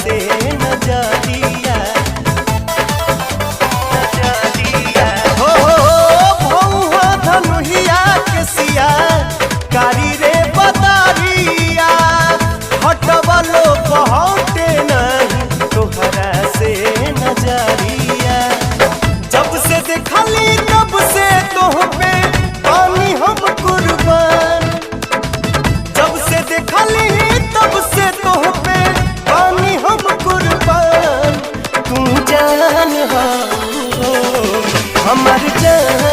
से नजरिया हो भौहा धनुहिया के सिया कारी रे बदरिया हटवलो पहुँचे नहीं तोहरा से नजरिया जब से देखली तब से तोह पे पानी हम कुर्बान जब से देखली तब से तोह पे पानी हम कुर्बान तू जान हो हमार जान